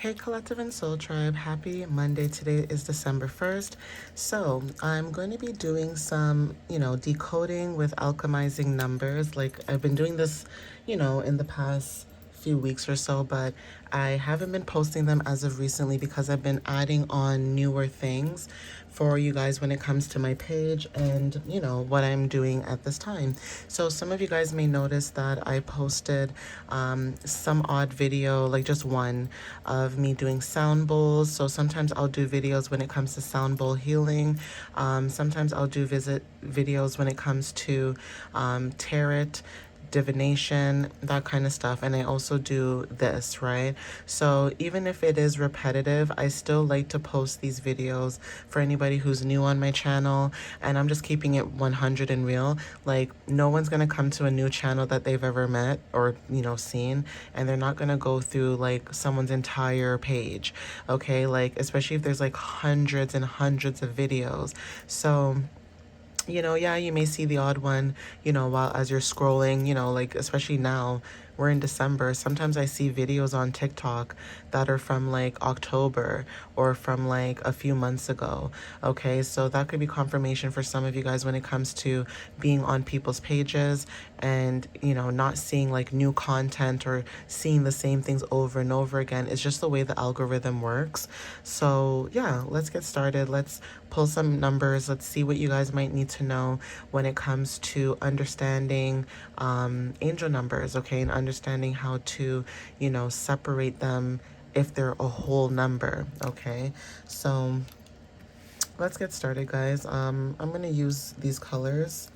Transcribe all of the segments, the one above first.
Hey Collective and Soul Tribe, happy Monday. Today is December 1st. So I'm going to be doing some, decoding with alchemizing numbers. Like I've been doing this, in the past few weeks or so, but I haven't been posting them as of recently because I've been adding on newer things for you guys when it comes to my page and what I'm doing at this time. So some of you guys may notice that I posted some odd video, like just one of me doing sound bowls. So sometimes I'll do videos when it comes to sound bowl healing. Sometimes I'll do videos when it comes to tarot, divination, that kind of stuff. And I also do this, right? So even if it is repetitive, I still like to post these videos for anybody who's new on my channel. And I'm just keeping it 100 and real. Like no one's going to come to a new channel that they've ever met or, seen, and they're not going to go through like someone's entire page. Okay. Like, especially if there's like hundreds and hundreds of videos. So yeah, you may see the odd one, while as you're scrolling, like especially now we're in December. Sometimes I see videos on TikTok that are from like October or from like a few months ago. Okay, so that could be confirmation for some of you guys when it comes to being on people's pages and, not seeing like new content or seeing the same things over and over again. It's just the way the algorithm works. So yeah, let's get started. Let's pull some numbers. Let's see what you guys might need to know when it comes to understanding angel numbers, okay, and understanding how to, separate them if they're a whole number, okay? So let's get started, guys. I'm going to use these colors,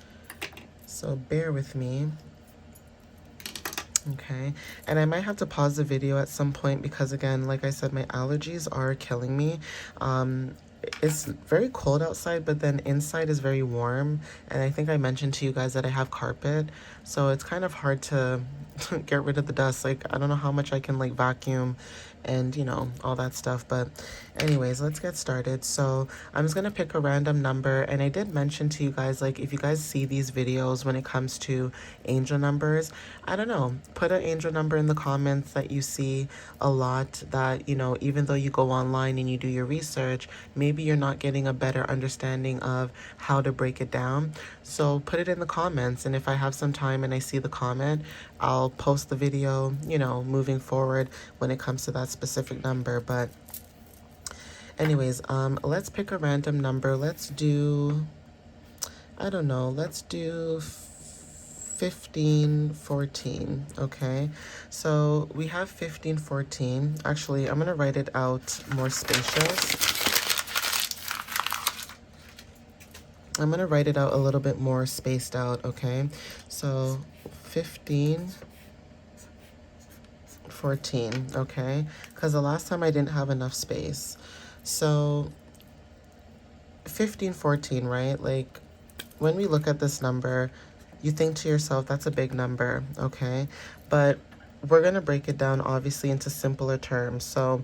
so bear with me. Okay, and I might have to pause the video at some point because, again, like I said, my allergies are killing me. It's very cold outside, but then inside is very warm. And I think I mentioned to you guys that I have carpet, so it's kind of hard to get rid of the dust. Like, I don't know how much I can like vacuum and all that stuff, but anyways, let's get started. So I'm just gonna pick a random number, and I did mention to you guys, like, if you guys see these videos when it comes to angel numbers, I don't know, put an angel number in the comments that you see a lot, that even though you go online and you do your research, maybe you're not getting a better understanding of how to break it down. So put it in the comments, and if I have some time and I see the comment, I'll post the video, moving forward when it comes to that specific number. But anyways, let's pick a random number. Let's do, I don't know, let's do 1514. Okay, so we have 1514. Actually, I'm gonna write it out more spacious. I'm gonna write it out a little bit more spaced out. Okay, so 1514. Okay, because the last time I didn't have enough space. So 1514, right? Like when we look at this number, you think to yourself, that's a big number, okay? But we're going to break it down, obviously, into simpler terms. So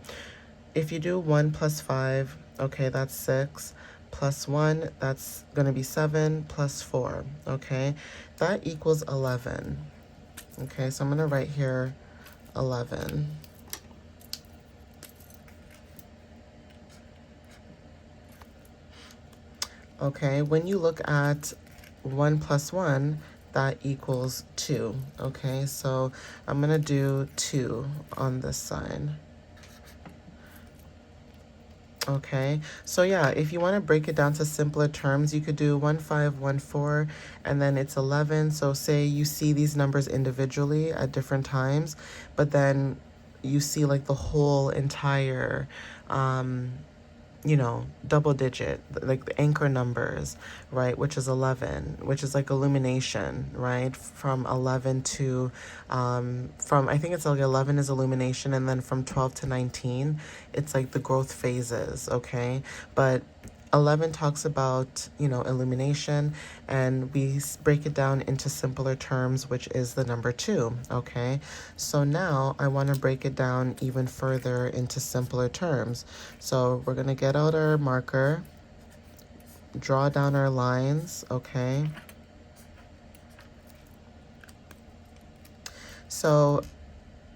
if you do 1 plus 5, okay, that's 6. Plus 1, that's going to be 7, plus 4, okay? That equals 11. Okay, so I'm going to write here 11. Okay, when you look at 1 plus 1, that equals 2. Okay, so I'm going to do 2 on this side. Okay, so yeah, if you want to break it down to simpler terms, you could do 1514, and then it's 11. So say you see these numbers individually at different times, but then you see like the whole entire double digit, like the anchor numbers, right? Which is 11, which is like illumination, right? From 11 to, I think it's like 11 is illumination. And then from 12 to 19, it's like the growth phases. Okay. But 11 talks about, illumination, and we break it down into simpler terms, which is the number 2, okay? So now I want to break it down even further into simpler terms. So we're going to get out our marker, draw down our lines, okay? So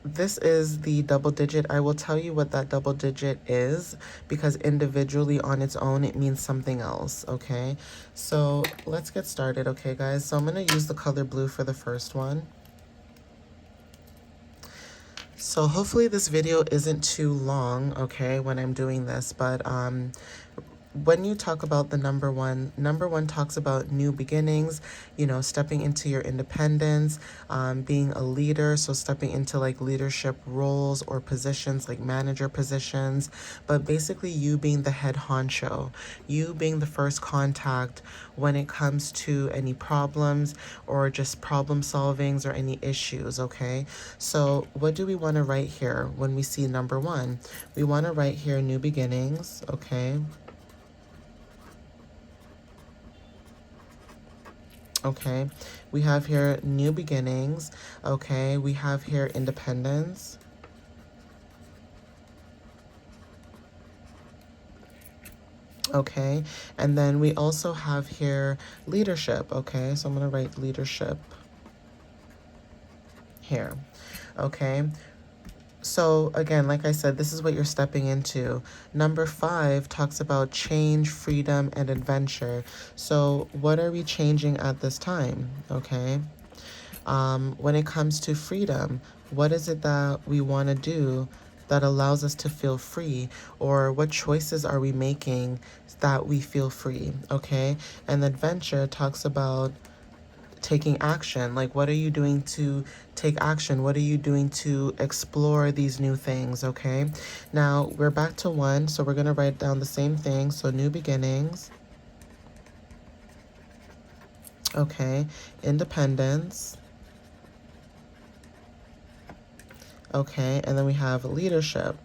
this is the double digit. I will tell you what that double digit is because individually on its own, it means something else, okay? So let's get started, okay, guys? So I'm going to use the color blue for the first one. So hopefully this video isn't too long, okay, when I'm doing this, but when you talk about the number one talks about new beginnings, you know, stepping into your independence, being a leader, so stepping into like leadership roles or positions like manager positions, but basically you being the head honcho, you being the first contact when it comes to any problems or just problem solvings or any issues, okay? So what do we want to write here when we see number one? We want to write here new beginnings, okay? Okay, we have here new beginnings. Okay, we have here independence. Okay, and then we also have here leadership. Okay, so I'm going to write leadership here. Okay, so again, like I said, this is what you're stepping into. Number 5 talks about change, freedom, and adventure. So what are we changing at this time? Okay. When it comes to freedom, what is it that we want to do that allows us to feel free? Or what choices are we making that we feel free? Okay. And adventure talks about taking action. Like, what are you doing to take action? What are you doing to explore these new things? Okay. Now we're back to 1. So we're going to write down the same thing. So new beginnings. Okay. Independence. Okay, and then we have leadership.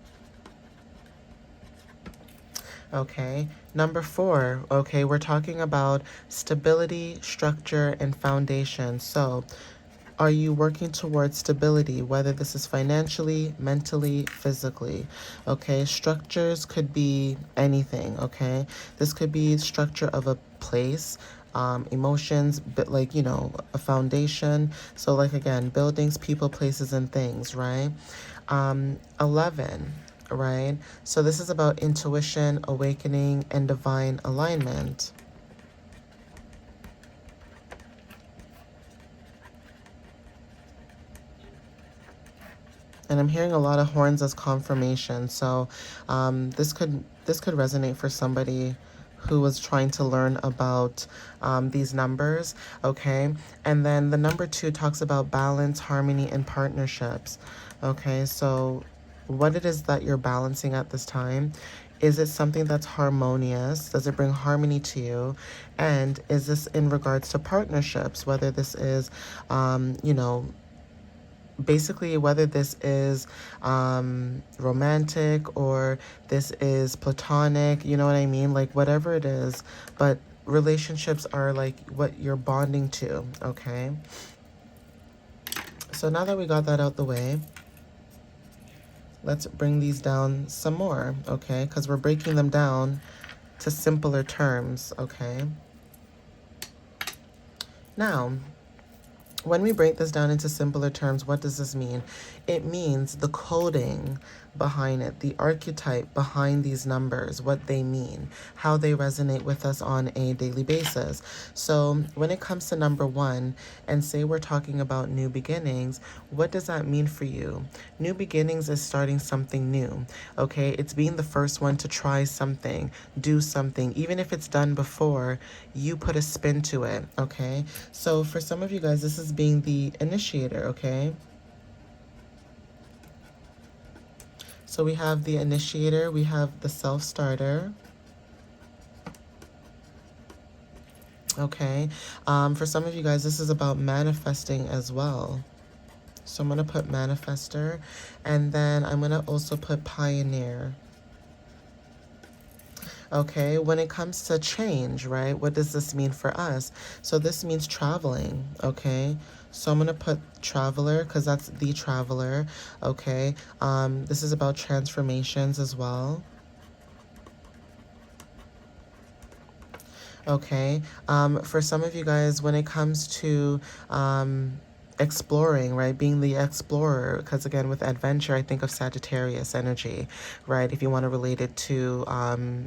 Okay, number 4, okay, we're talking about stability, structure, and foundation. So, are you working towards stability, whether this is financially, mentally, physically? Okay, structures could be anything, okay? This could be structure of a place, emotions, but like, you know, a foundation. So like, again, buildings, people, places, and things, right? 11, right? So this is about intuition, awakening, and divine alignment. And I'm hearing a lot of horns as confirmation. So this could resonate for somebody who was trying to learn about these numbers, okay? And then the number 2 talks about balance, harmony, and partnerships, okay? So what it is that you're balancing at this time. Is it something that's harmonious? Does it bring harmony to you? And is this in regards to partnerships, whether this is, you know, basically whether this is romantic or this is platonic, you know what I mean? Like whatever it is, but relationships are like what you're bonding to, okay? So now that we got that out the way, let's bring these down some more, okay? Because we're breaking them down to simpler terms, okay? Now, when we break this down into simpler terms, what does this mean? It means the coding behind it, the archetype behind these numbers, what they mean, how they resonate with us on a daily basis. So when it comes to number 1, and say we're talking about new beginnings, what does that mean for you? New beginnings is starting something new, okay? It's being the first one to try something, do something. Even if it's done before, you put a spin to it, okay? So for some of you guys, this is being the initiator, okay? So we have the initiator, we have the self-starter. Okay. For some of you guys, this is about manifesting as well. So I'm going to put manifester, and then I'm going to also put pioneer. Okay, when it comes to change, right, what does this mean for us? So this means traveling, okay? So I'm going to put traveler because that's the traveler, okay? This is about transformations as well. Okay, for some of you guys, when it comes to exploring, right? Being the explorer, because again, with adventure, I think of Sagittarius energy, right? If you want to relate it to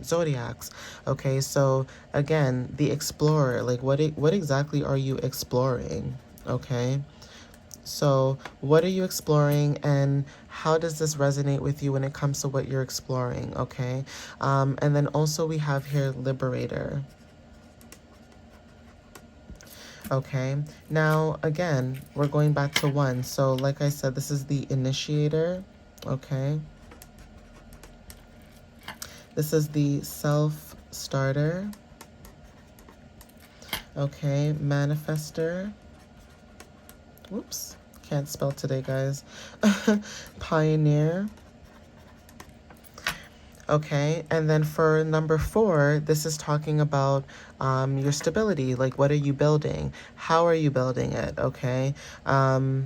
zodiacs, okay? So again, the explorer, like what exactly are you exploring, okay? So what are you exploring, and how does this resonate with you when it comes to what you're exploring, okay? And then also we have here liberator. Okay, now again, we're going back to one. So like I said, this is the initiator. Okay, this is the self-starter. Okay, manifester. Whoops, can't spell today, guys. Pioneer. Okay, and then for number 4, this is talking about your stability. Like, what are you building? How are you building it? Okay, obviously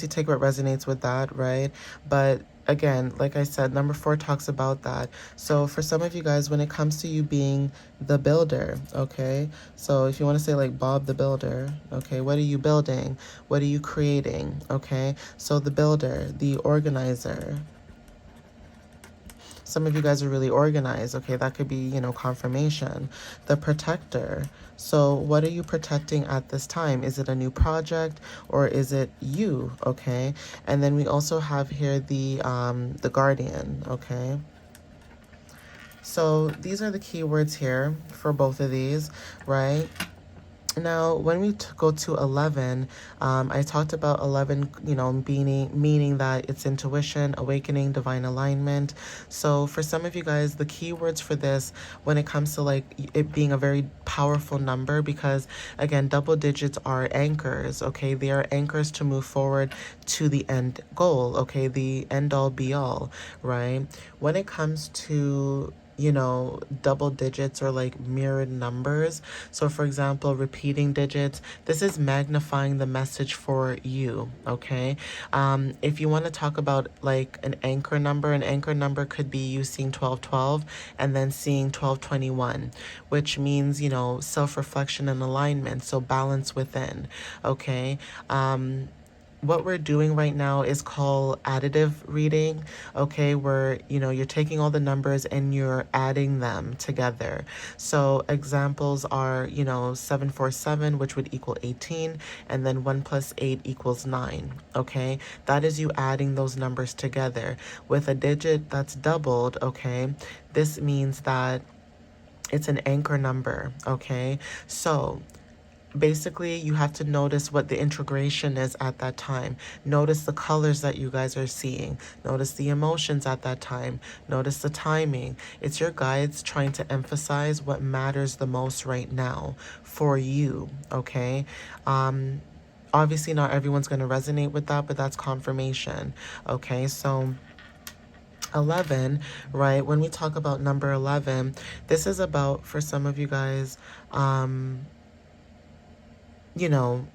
take what resonates with that, right? But again, like I said, number 4 talks about that. So for some of you guys, when it comes to you being the builder, okay, so if you want to say like Bob the Builder, okay, what are you building? What are you creating? Okay, so the builder, the organizer. Some of you guys are really organized. Okay, that could be, you know, confirmation. The protector. So what are you protecting at this time? Is it a new project or is it you? Okay, and then we also have here the guardian. Okay, so these are the keywords here for both of these, right? Now, when we go to 11, I talked about 11, you know, meaning that it's intuition, awakening, divine alignment. So for some of you guys, the keywords for this, when it comes to like it being a very powerful number, because again, double digits are anchors, okay? They are anchors to move forward to the end goal, okay? The end all be all, right? When it comes to, you know, double digits or like mirrored numbers. So for example, repeating digits, this is magnifying the message for you, okay? If you want to talk about like an anchor number could be you seeing 1212 and then seeing 1221, which means, you know, self-reflection and alignment, so balance within, okay? What we're doing right now is called additive reading, okay, where, you know, you're taking all the numbers and you're adding them together. So examples are, you know, 747, which would equal 18, and then 1 plus 8 equals 9, okay? That is you adding those numbers together. With a digit that's doubled, okay, this means that it's an anchor number, okay? So basically you have to notice what the integration is at that time. Notice the colors that you guys are seeing. Notice the emotions at that time. Notice the timing. It's your guides trying to emphasize what matters the most right now for you, okay? Obviously not everyone's going to resonate with that, but that's confirmation, okay? So 11, right? When we talk about number 11, this is about, for some of you guys, you know,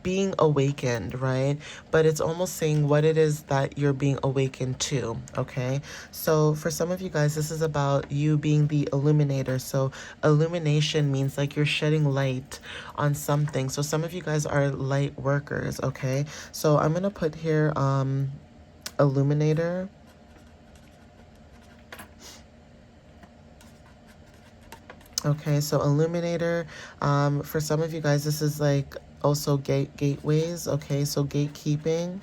being awakened, right? But it's almost saying what it is that you're being awakened to, okay? So for some of you guys, this is about you being the illuminator. So illumination means like you're shedding light on something. So some of you guys are light workers, okay? So I'm going to put here illuminator. Okay, so illuminator, for some of you guys, this is like also gateways, okay, so gatekeeping,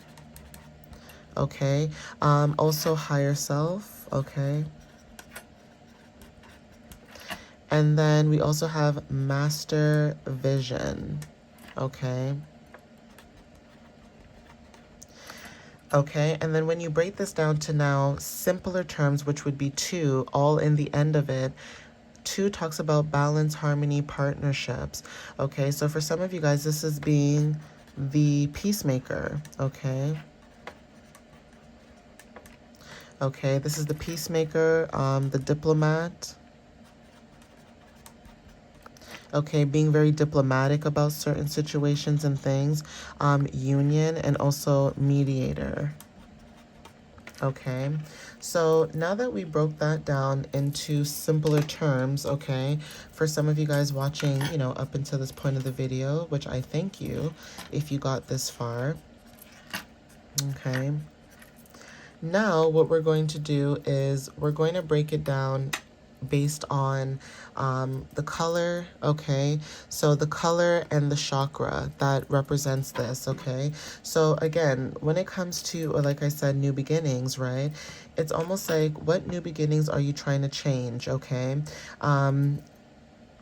okay, also higher self, okay, and then we also have master vision, okay. Okay, and then when you break this down to now simpler terms, which would be 2, all in the end of it, 2 talks about balance, harmony, partnerships. Okay, so for some of you guys, this is being the peacemaker. Okay. Okay, this is the peacemaker, the diplomat. Okay, being very diplomatic about certain situations and things. Union, and also mediator. Okay, so now that we broke that down into simpler terms, okay, for some of you guys watching, up until this point of the video, which I thank you if you got this far, okay. Now what we're going to do is we're going to break it down based on the color, okay? So the color and the chakra that represents this, okay? So again, when it comes to, like I said, new beginnings, right? It's almost like, what new beginnings are you trying to change, okay?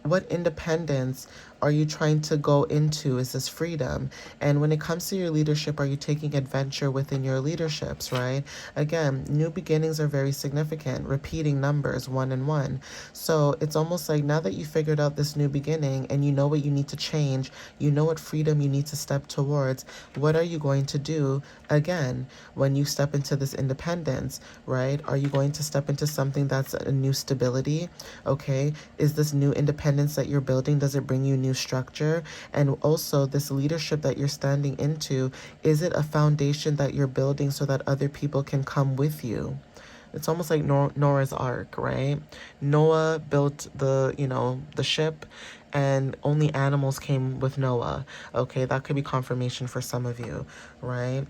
What independence are you trying to go into? Is this freedom? And when it comes to your leadership, are you taking adventure within your leaderships, right? Again, new beginnings are very significant, repeating numbers, 1 and 1. So it's almost like now that you figured out this new beginning and you know what you need to change, you know what freedom you need to step towards, what are you going to do again when you step into this independence, right? Are you going to step into something that's a new stability? Okay, is this new independence that you're building, does it bring you new structure? And also this leadership that you're standing into, is it a foundation that you're building so that other people can come with you? It's almost like Noah's Ark, right? Noah built the ship, and only animals came with Noah. Okay, that could be confirmation for some of you, right?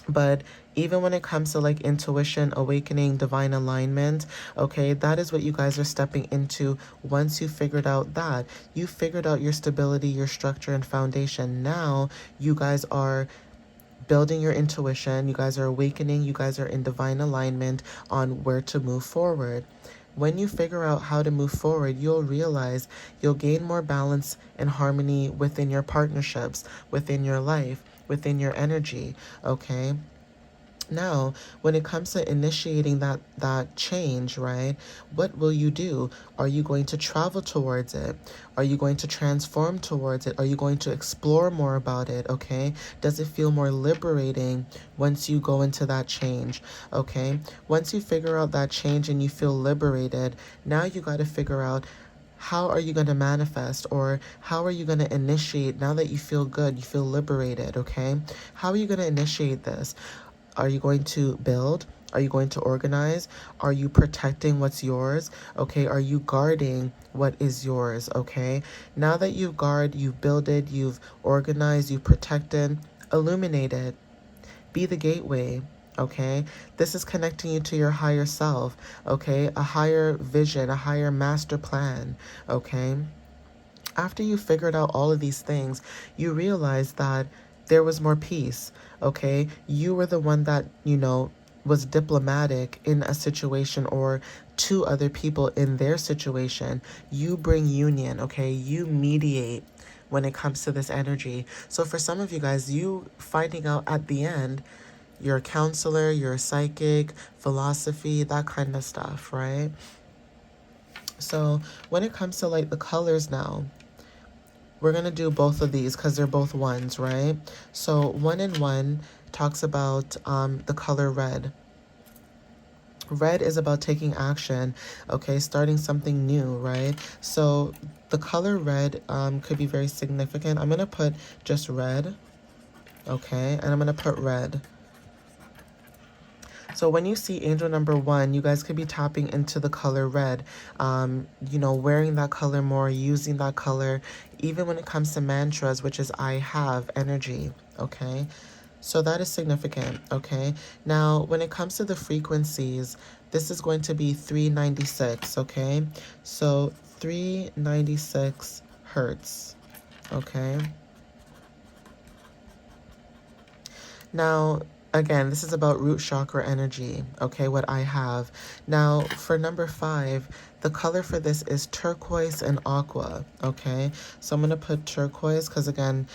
But even when it comes to like intuition, awakening, divine alignment, okay, that is what you guys are stepping into. Once you figured out that, you figured out your stability, your structure and foundation. Now you guys are building your intuition, you guys are awakening, you guys are in divine alignment on where to move forward. When you figure out how to move forward, you'll realize you'll gain more balance and harmony within your partnerships, within your life, within your energy, okay? Now, when it comes to initiating that change, right? What will you do? Are you going to travel towards it? Are you going to transform towards it? Are you going to explore more about it? Okay? Does it feel more liberating once you go into that change? Okay? Once you figure out that change and you feel liberated, now you got to figure out, how are you going to manifest, or how are you going to initiate now that you feel good, you feel liberated, okay? How are you going to initiate this? Are you going to build? Are you going to organize? Are you protecting what's yours? Okay, are you guarding what is yours? Okay, now that you've guarded, you've builded, you've organized, you've protected, illuminated, be the gateway. Okay, this is connecting you to your higher self. Okay, a higher vision, a higher master plan. Okay, after you figured out all of these things, you realize that there was more peace. Okay, you were the one that, was diplomatic in a situation, or to other people in their situation. You bring union, okay? You mediate when it comes to this energy. So for some of you guys, you finding out at the end, you're a counselor, you're a psychic, philosophy, that kind of stuff, right? So when it comes to like the colors now, we're going to do both of these because they're both ones, right? So 1 and 1 talks about the color red. Red is about taking action, okay, starting something new, right? So the color red could be very significant. I'm going to put just red, okay, and I'm going to put red. So when you see angel number 1, you guys could be tapping into the color red, wearing that color more, using that color, even when it comes to mantras, which is I have energy, okay? So that is significant, okay? Now, when it comes to the frequencies, this is going to be 396, okay? So 396 hertz, okay? Now, again, this is about root chakra energy, okay, what I have. Now, for number 5, the color for this is turquoise and aqua, okay? So I'm going to put turquoise because, again,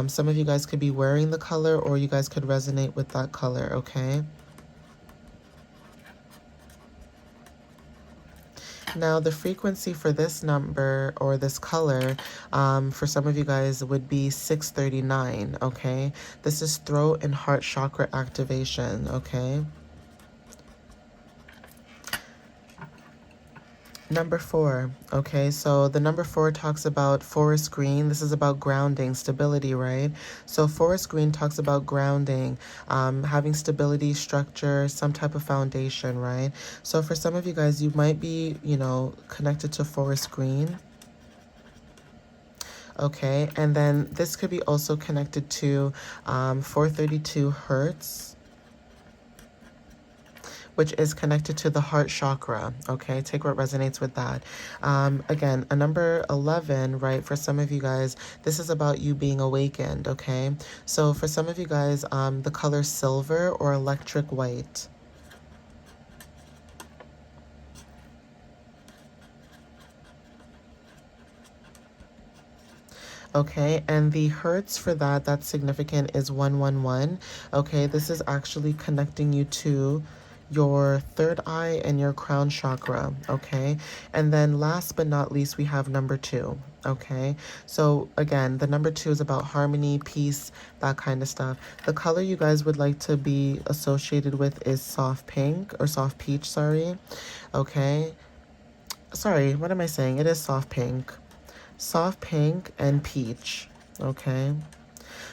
some of you guys could be wearing the color, or you guys could resonate with that color, okay? Now, the frequency for this number or this color, for some of you guys, would be 639, okay? This is throat and heart chakra activation, okay? Number 4, okay, so the number 4 talks about forest green. This is about grounding, stability, right? So forest green talks about grounding, having stability, structure, some type of foundation, right? So for some of you guys, you might be, connected to forest green, okay? And then this could be also connected to 432 hertz, which is connected to the heart chakra. Okay, take what resonates with that. Again, a number 11, right? For some of you guys, this is about you being awakened. Okay, so for some of you guys, the color silver or electric white. Okay, and the hertz for that, that's significant, is 111. Okay, this is actually connecting you to your third eye and your crown chakra. Okay, and then last but not least, we have number 2. Okay, so again, the number 2 is about harmony, peace, that kind of stuff. The color you guys would like to be associated with is soft pink or soft peach, sorry. Okay, sorry, what am I saying? It is soft pink. Soft pink and peach. Okay,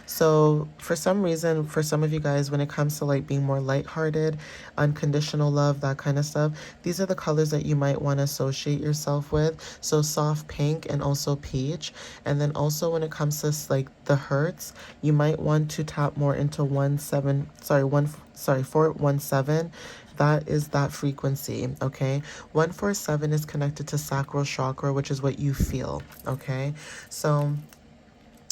so for some reason, for some of you guys, when it comes to like being more lighthearted, unconditional love, that kind of stuff, these are the colors that you might want to associate yourself with. So soft pink and also peach. And then also when it comes to like the hertz, you might want to tap more into 417. That is that frequency. Okay, 147 is connected to sacral chakra, which is what you feel. Okay, so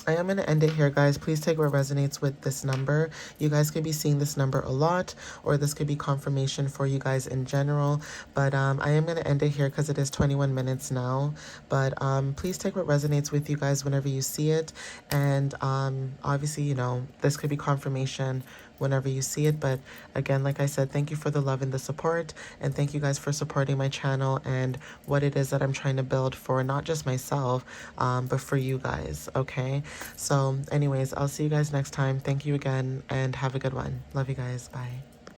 I am going to end it here, guys. Please take what resonates with this number. You guys could be seeing this number a lot, or this could be confirmation for you guys in general. But I am going to end it here because it is 21 minutes now. But please take what resonates with you guys whenever you see it. And obviously, this could be confirmation whenever you see it. But again, like I said, thank you for the love and the support, and thank you guys for supporting my channel and what it is that I'm trying to build for not just myself, but for you guys. Okay, so anyways, I'll see you guys next time. Thank you again and have a good one. Love you guys. Bye.